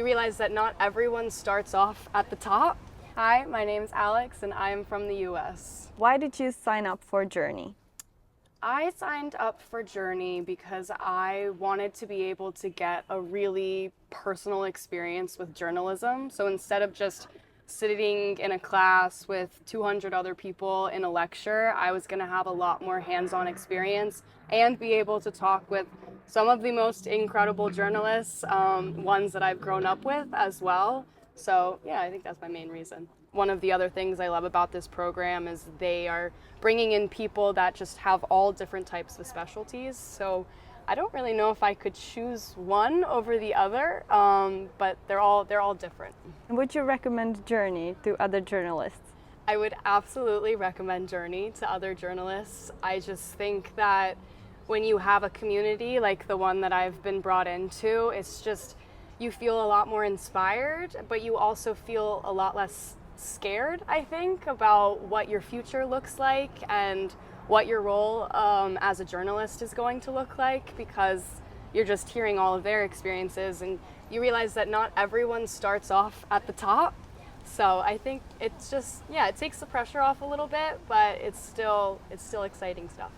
You realize that not everyone starts off at the top. Hi, my name's Alex and I am from the US. Why did you sign up for Journey? I signed up for Journey because I wanted to be able to get a really personal experience with journalism. So instead of just sitting in a class with 200 other people in a lecture, I was going to have a lot more hands-on experience and be able to talk with some of the most incredible journalists, ones that I've grown up with as well. So yeah, I think that's my main reason. One of the other things I love about this program is they are bringing in people that just have all different types of specialties. So I don't really know if I could choose one over the other, but they're all different. Would you recommend Journey to other journalists? I would absolutely recommend Journey to other journalists. I just think that when you have a community like the one that I've been brought into, it's just, you feel a lot more inspired, but you also feel a lot less scared, I think, about what your future looks like and what your role as a journalist is going to look like, because you're just hearing all of their experiences and you realize that not everyone starts off at the top. So I think it's just, yeah, it takes the pressure off a little bit, but it's still exciting stuff.